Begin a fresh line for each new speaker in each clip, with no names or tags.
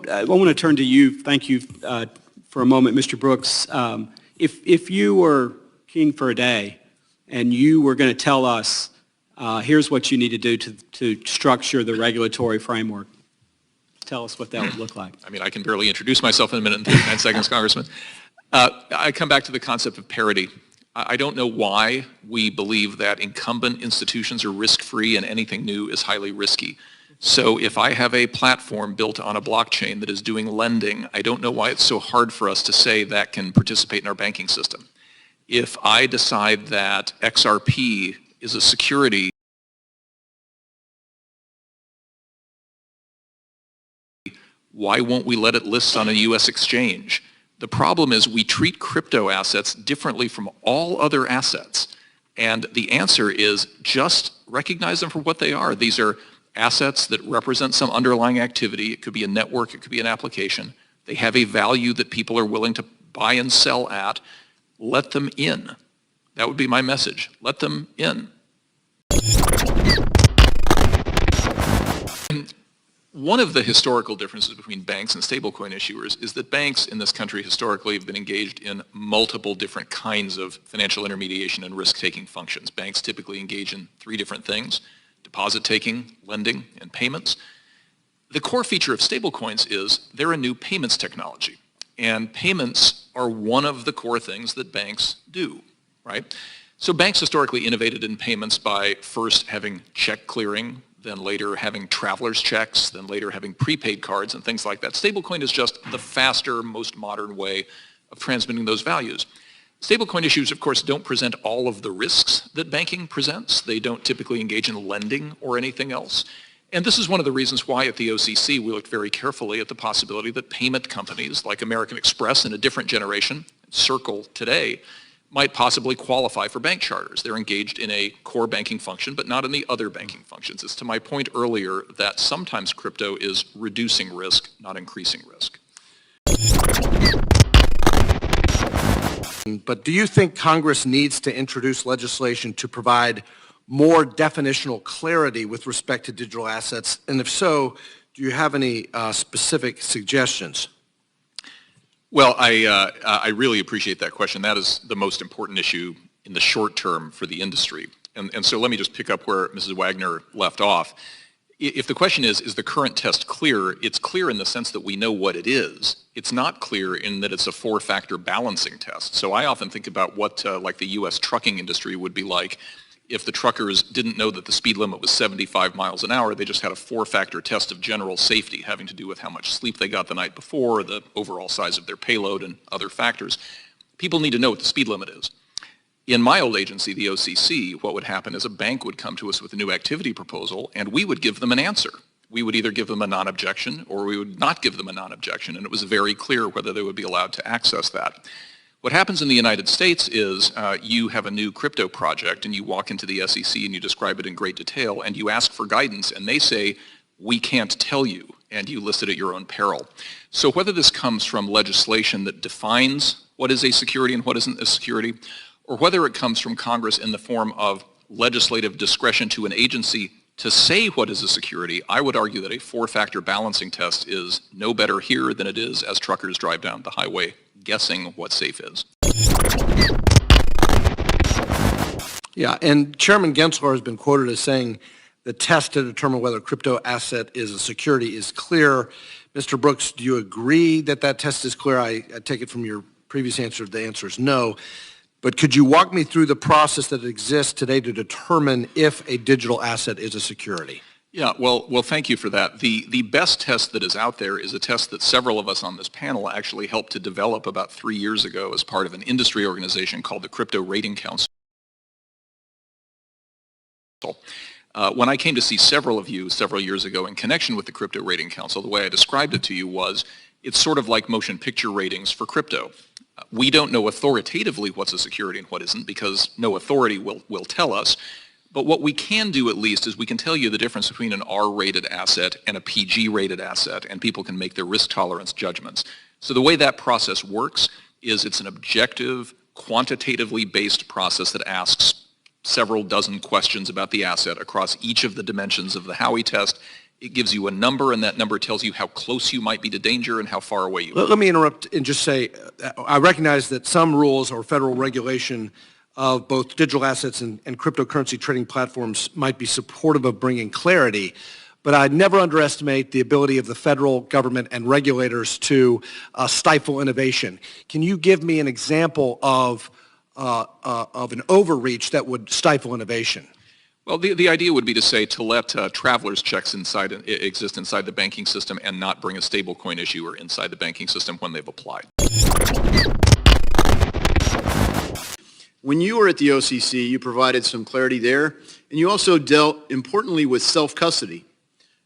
I want to turn to you. Thank you for a moment, Mr. Brooks. If you were king for a day and you were going to tell us, here's what you need to do to structure the regulatory framework, tell us what that would look like.
I mean, I can barely introduce myself in a minute and 39 seconds, Congressman. I come back to the concept of parity. I don't know why we believe that incumbent institutions are risk-free and anything new is highly risky. So if I have a platform built on a blockchain that is doing lending, I don't know why it's so hard for us to say that can participate in our banking system. If I decide that XRP is a security, why won't we let it list on a U.S. exchange? The problem is we treat crypto assets differently from all other assets. And the answer is just recognize them for what they are. These are assets that represent some underlying activity. It could be a network, it could be an application. They have a value that people are willing to buy and sell at. Let them in. That would be my message. Let them in. One of the historical differences between banks and stablecoin issuers is that banks in this country historically have been engaged in multiple different kinds of financial intermediation and risk-taking functions. Banks typically engage in 3 different things: deposit taking, lending, and payments. The core feature of stablecoins is they're a new payments technology. And payments are one of the core things that banks do, right? So banks historically innovated in payments by first having check clearing, then later having traveler's checks, then later having prepaid cards and things like that. Stablecoin is just the faster, most modern way of transmitting those values. Stablecoin issues, of course, don't present all of the risks that banking presents. They don't typically engage in lending or anything else. And this is one of the reasons why at the OCC we looked very carefully at the possibility that payment companies like American Express in a different generation, Circle today, might possibly qualify for bank charters. They're engaged in a core banking function, but not in the other banking functions. It's to my point earlier that sometimes crypto is reducing risk, not increasing risk.
But do you think Congress needs to introduce legislation to provide more definitional clarity with respect to digital assets? And if so, do you have any specific suggestions?
Well, I really appreciate that question. That is the most important issue in the short term for the industry. And so let me just pick up where Mrs. Wagner left off. If the question is the current test clear, it's clear in the sense that we know what it is. It's not clear in that it's a 4-factor balancing test. So I often think about what like the U.S. trucking industry would be like if the truckers didn't know that the speed limit was 75 miles an hour. They just had a 4-factor test of general safety having to do with how much sleep they got the night before, the overall size of their payload, and other factors. People need to know what the speed limit is. In my old agency, the OCC, what would happen is a bank would come to us with a new activity proposal, and we would give them an answer. We would either give them a non-objection or we would not give them a non-objection, and it was very clear whether they would be allowed to access that. What happens in the United States is you have a new crypto project and you walk into the SEC and you describe it in great detail and you ask for guidance and they say, we can't tell you, and you list it at your own peril. So whether this comes from legislation that defines what is a security and what isn't a security, or whether it comes from Congress in the form of legislative discretion to an agency to say what is a security, I would argue that a 4-factor balancing test is no better here than it is as truckers drive down the highway guessing what safe is.
Yeah, and Chairman Gensler has been quoted as saying the test to determine whether a crypto asset is a security is clear. Mr. Brooks, do you agree that that test is clear? I take it from your previous answer, the answer is no. But could you walk me through the process that exists today to determine if a digital asset is a security?
Yeah, well, thank you for that. The best test that is out there is a test that several of us on this panel actually helped to develop about 3 years ago as part of an industry organization called the Crypto Rating Council. When I came to see several of you several years ago in connection with the Crypto Rating Council, the way I described it to you was it's sort of like motion picture ratings for crypto. We don't know authoritatively what's a security and what isn't because no authority will tell us. But what we can do at least is we can tell you the difference between an R-rated asset and a PG-rated asset, and people can make their risk tolerance judgments. So the way that process works is it's an objective, quantitatively based process that asks several dozen questions about the asset across each of the dimensions of the Howey test, It gives you a number, and that number tells you how close you might be to danger and how far away you are.
Let me interrupt and just say, I recognize that some rules or federal regulation of both digital assets and cryptocurrency trading platforms might be supportive of bringing clarity, but I'd never underestimate the ability of the federal government and regulators to stifle innovation. Can you give me an example of an overreach that would stifle innovation?
Well, the idea would be to say to let traveler's checks exist inside the banking system and not bring a stablecoin issuer inside the banking system when they've applied.
When you were at the OCC, you provided some clarity there, and you also dealt importantly with self-custody.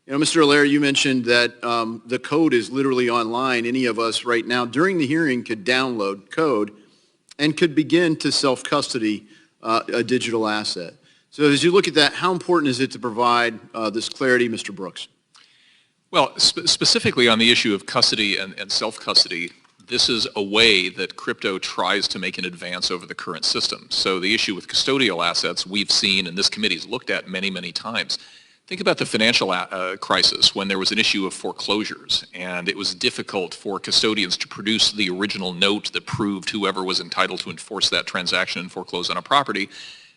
You know, Mr. Allaire, you mentioned that the code is literally online. Any of us right now during the hearing could download code and could begin to self-custody a digital asset. So as you look at that, how important is it to provide this clarity, Mr. Brooks?
Well, specifically on the issue of custody and self-custody, this is a way that crypto tries to make an advance over the current system. So the issue with custodial assets we've seen, and this committee's looked at many, many times. Think about the financial crisis when there was an issue of foreclosures, and it was difficult for custodians to produce the original note that proved whoever was entitled to enforce that transaction and foreclose on a property,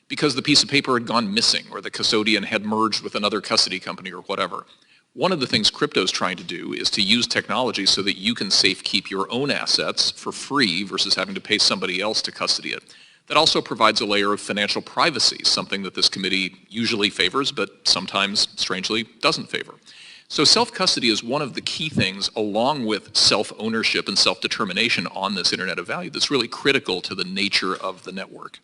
because the piece of paper had gone missing or the custodian had merged with another custody company or whatever. One of the things crypto's trying to do is to use technology so that you can safekeep your own assets for free versus having to pay somebody else to custody it. That also provides a layer of financial privacy, something that this committee usually favors but sometimes, strangely, doesn't favor. So self-custody is one of the key things, along with self-ownership and self-determination on this Internet of Value, that's really critical to the nature of the network.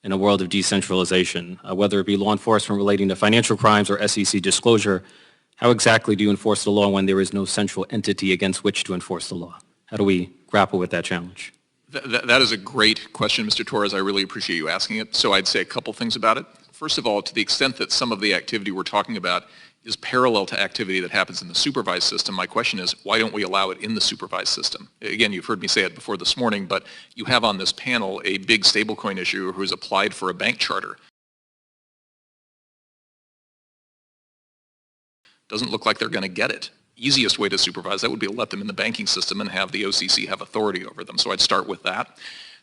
In a world of decentralization, whether it be law enforcement relating to financial crimes or SEC disclosure, how exactly do you enforce the law when there is no central entity against which to enforce the law? How do we grapple with that challenge?
That is a great question, Mr. Torres. I really appreciate you asking it. So I'd say a couple things about it. First of all, to the extent that some of the activity we're talking about is parallel to activity that happens in the supervised system, my question is, why don't we allow it in the supervised system? Again, you've heard me say it before this morning, but you have on this panel a big stablecoin issuer who has applied for a bank charter. Doesn't look like they're going to get it. Easiest way to supervise that would be to let them in the banking system and have the OCC have authority over them. So I'd start with that.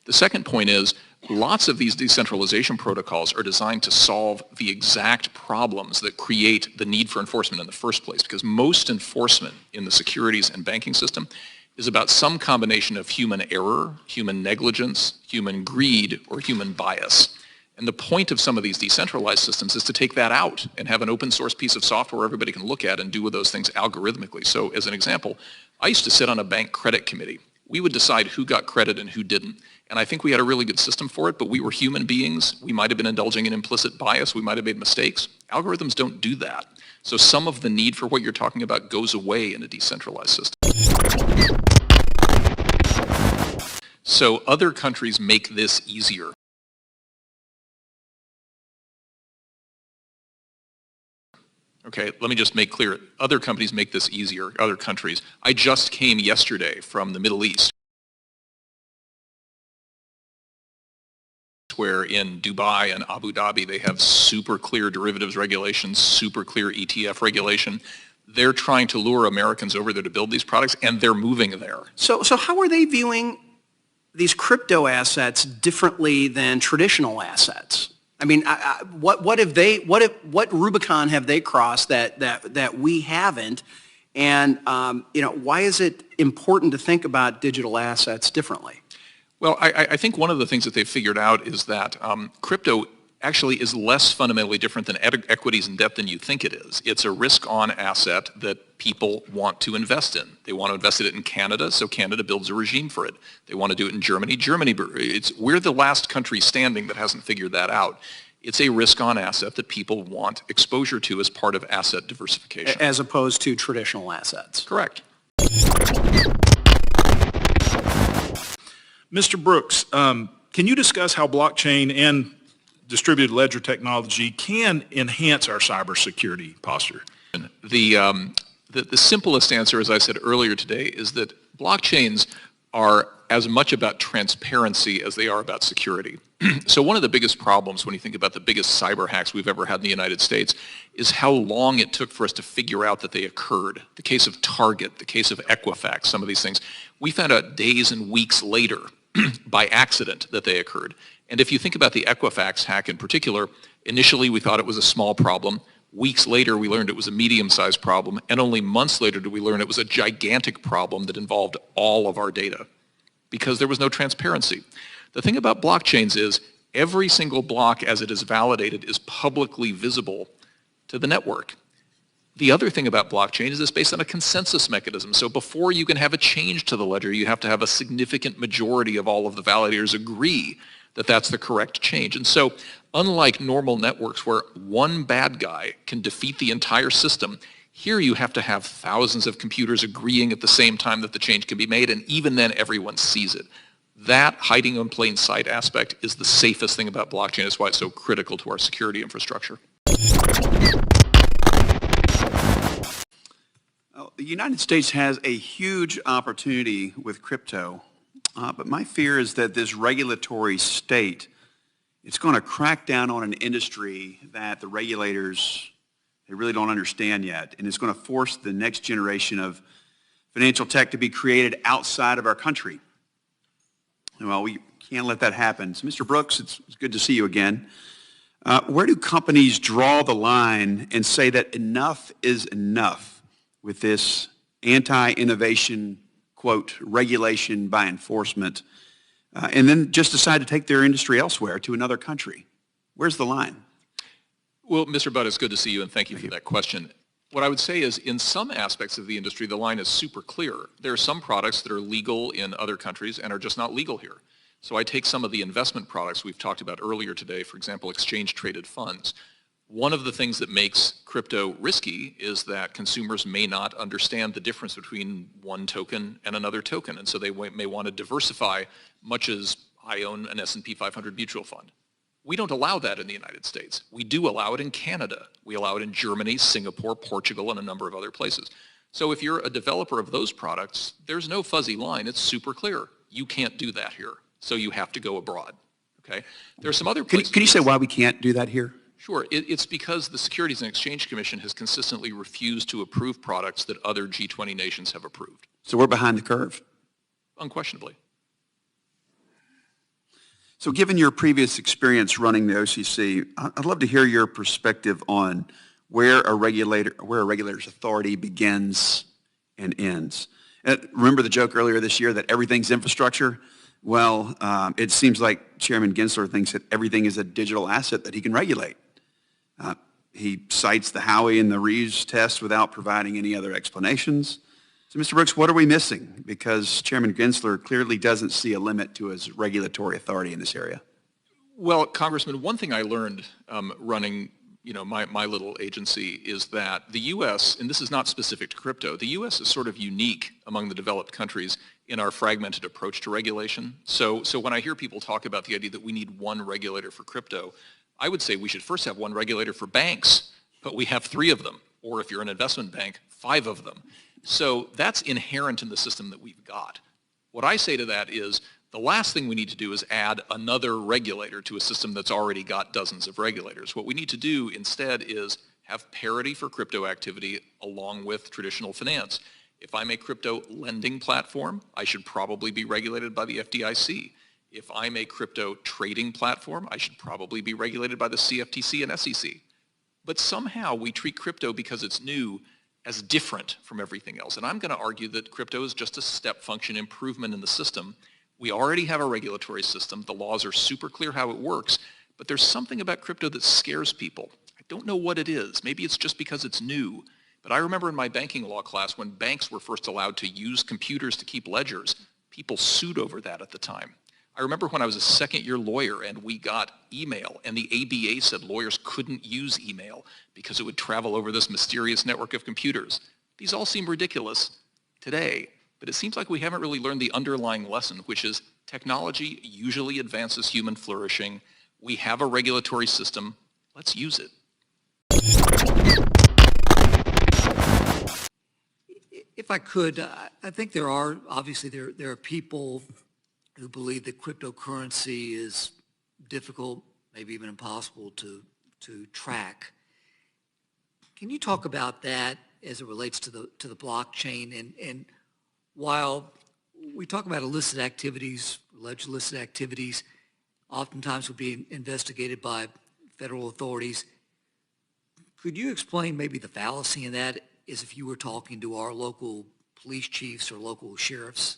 The second point is, lots of these decentralization protocols are designed to solve the exact problems that create the need for enforcement in the first place, because most enforcement in the securities and banking system is about some combination of human error, human negligence, human greed, or human bias. And the point of some of these decentralized systems is to take that out and have an open source piece of software everybody can look at and do with those things algorithmically. So as an example, I used to sit on a bank credit committee. We would decide who got credit and who didn't. And I think we had a really good system for it, but we were human beings. We might have been indulging in implicit bias. We might have made mistakes. Algorithms don't do that. So some of the need for what you're talking about goes away in a decentralized system. So other countries make this easier. Okay, let me just make clear, other companies make this easier, other countries. I just came yesterday from the Middle East, where in Dubai and Abu Dhabi, they have super clear derivatives regulations, super clear ETF regulation. They're trying to lure Americans over there to build these products, and they're moving there.
So how are they viewing these crypto assets differently than traditional assets? I mean, what Rubicon have they crossed that we haven't? And why is it important to think about digital assets differently?
Well, I think one of the things that they've figured out is that crypto actually is less fundamentally different than equities and debt than you think it is. It's a risk-on asset that people want to invest in. They want to invest in it in Canada, so Canada builds a regime for it. They want to do it in Germany. We're the last country standing that hasn't figured that out. It's a risk-on asset that people want exposure to as part of asset diversification.
As opposed to traditional assets.
Correct.
Mr. Brooks, can you discuss how blockchain and distributed ledger technology can enhance our cybersecurity posture?
The simplest answer, as I said earlier today, is that blockchains are as much about transparency as they are about security. So one of the biggest problems when you think about the biggest cyber hacks we've ever had in the United States is how long it took for us to figure out that they occurred. The case of Target, the case of Equifax, some of these things. We found out days and weeks later by accident that they occurred. And if you think about the Equifax hack in particular, initially we thought it was a small problem. Weeks later, we learned it was a medium-sized problem, and only months later did we learn it was a gigantic problem that involved all of our data because there was no transparency. The thing about blockchains is every single block as it is validated is publicly visible to the network. The other thing about blockchain is it's based on a consensus mechanism. So before you can have a change to the ledger, you have to have a significant majority of all of the validators agree that that's the correct change. And so unlike normal networks where one bad guy can defeat the entire system, here you have to have thousands of computers agreeing at the same time that the change can be made, and even then everyone sees it. That hiding in plain sight aspect is the safest thing about blockchain. That's why it's so critical to our security infrastructure.
The United States has a huge opportunity with crypto, but my fear is that this regulatory state, it's going to crack down on an industry that the regulators, they really don't understand yet, and it's going to force the next generation of financial tech to be created outside of our country. Well, we can't let that happen. So, Mr. Brooks, it's good to see you again. Where do companies draw the line and say that enough is enough with this anti-innovation, quote, regulation by enforcement, and then just decide to take their industry elsewhere to another country? Where's the line?
Well, Mr. Budd, it's good to see you, and thank you for that question. What I would say is in some aspects of the industry, the line is super clear. There are some products that are legal in other countries and are just not legal here. So I take some of the investment products we've talked about earlier today, for example, exchange-traded funds. One of the things that makes crypto risky is that consumers may not understand the difference between one token and another token, and so they may want to diversify, much as I own an S&P 500 mutual fund. We don't allow that in the United States. We do allow it in Canada. We allow it in Germany, Singapore, Portugal, and a number of other places. So if you're a developer of those products, there's no fuzzy line. It's super clear. You can't do that here. So you have to go abroad. Okay? There are some other places.
Can you say why we can't do that here?
Sure. It's because the Securities and Exchange Commission has consistently refused to approve products that other G20 nations have approved.
So we're behind the curve.
Unquestionably.
So given your previous experience running the OCC, I'd love to hear your perspective on where a regulator's authority begins and ends. Remember the joke earlier this year that everything's infrastructure? Well, it seems like Chairman Gensler thinks that everything is a digital asset that he can regulate. He cites the Howey and the Reeves test without providing any other explanations. So, Mr. Brooks, what are we missing? Because Chairman Gensler clearly doesn't see a limit to his regulatory authority in this area.
Well, Congressman, one thing I learned running my little agency is that the U.S., and this is not specific to crypto, the U.S. is sort of unique among the developed countries in our fragmented approach to regulation. So when I hear people talk about the idea that we need one regulator for crypto, I would say we should first have one regulator for banks, but we have 3 of them. Or if you're an investment bank, 5 of them. So that's inherent in the system that we've got. What I say to that is the last thing we need to do is add another regulator to a system that's already got dozens of regulators. What we need to do instead is have parity for crypto activity along with traditional finance. If I'm a crypto lending platform, I should probably be regulated by the FDIC. If I'm a crypto trading platform, I should probably be regulated by the CFTC and SEC. But somehow we treat crypto because it's new as different from everything else. And I'm going to argue that crypto is just a step function improvement in the system. We already have a regulatory system. The laws are super clear how it works. But there's something about crypto that scares people. I don't know what it is. Maybe it's just because it's new. But I remember in my banking law class when banks were first allowed to use computers to keep ledgers, people sued over that at the time. I remember when I was a second-year lawyer and we got email, and the ABA said lawyers couldn't use email because it would travel over this mysterious network of computers. These all seem ridiculous today, but it seems like we haven't really learned the underlying lesson, which is technology usually advances human flourishing. We have a regulatory system. Let's use it.
If I could, I think there are, obviously there are people who believe that cryptocurrency is difficult, maybe even impossible to track. Can you talk about that as it relates to the blockchain? And while we talk about illicit activities, alleged illicit activities, oftentimes would be investigated by federal authorities, could you explain maybe the fallacy in that as if you were talking to our local police chiefs or local sheriffs?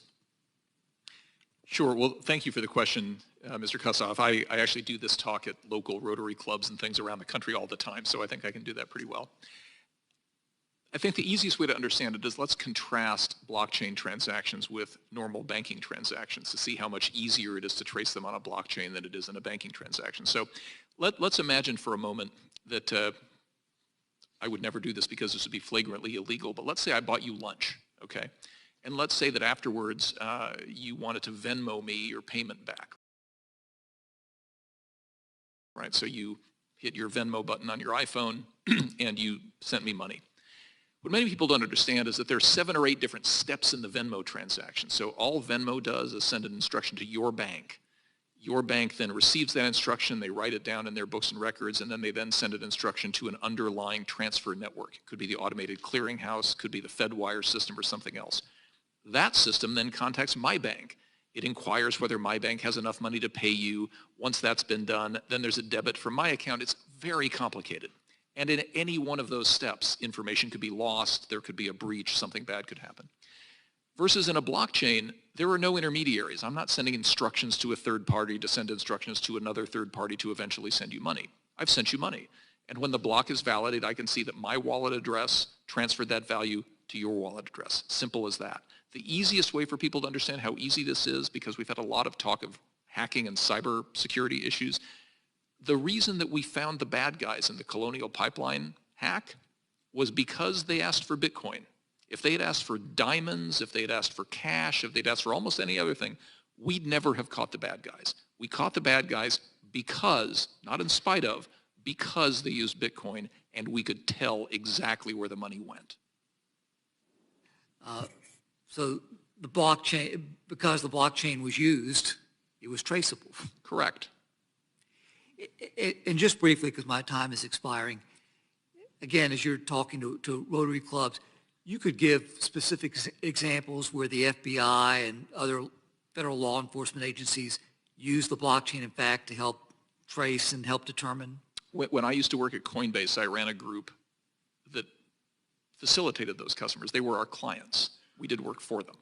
Sure. Well, thank you for the question, Mr. Kussoff. I actually do this talk at local Rotary clubs and things around the country all the time, so I think I can do that pretty well. I think the easiest way to understand it is let's contrast blockchain transactions with normal banking transactions to see how much easier it is to trace them on a blockchain than it is in a banking transaction. So let's imagine for a moment that I would never do this because this would be flagrantly illegal, but let's say I bought you lunch, okay? And let's say that afterwards you wanted to Venmo me your payment back, right? So you hit your Venmo button on your iPhone and you sent me money. What many people don't understand is that there are 7 or 8 different steps in the Venmo transaction. So all Venmo does is send an instruction to your bank. Your bank then receives that instruction, they write it down in their books and records, and then they then send an instruction to an underlying transfer network. It could be the automated clearinghouse, could be the FedWire system or something else. That system then contacts my bank. It inquires whether my bank has enough money to pay you. Once that's been done, then there's a debit from my account. It's very complicated. And in any one of those steps, information could be lost, there could be a breach, something bad could happen. Versus in a blockchain, there are no intermediaries. I'm not sending instructions to a third party to send instructions to another third party to eventually send you money. I've sent you money. And when the block is validated, I can see that my wallet address transferred that value to your wallet address. Simple as that. The easiest way for people to understand how easy this is, because we've had a lot of talk of hacking and cyber security issues, the reason that we found the bad guys in the Colonial Pipeline hack was because they asked for Bitcoin. If they had asked for diamonds, if they had asked for cash, if they'd asked for almost any other thing, we'd never have caught the bad guys. We caught the bad guys because, not in spite of, because they used Bitcoin and we could tell exactly where the money went.
So the blockchain, because the blockchain was used, it was traceable.
Correct.
And just briefly, because my time is expiring, again, as you're talking to Rotary clubs, you could give specific examples where the FBI and other federal law enforcement agencies use the blockchain, in fact, to help trace and help determine?
When I used to work at Coinbase, I ran a group that facilitated those customers. They were our clients. We did work for them.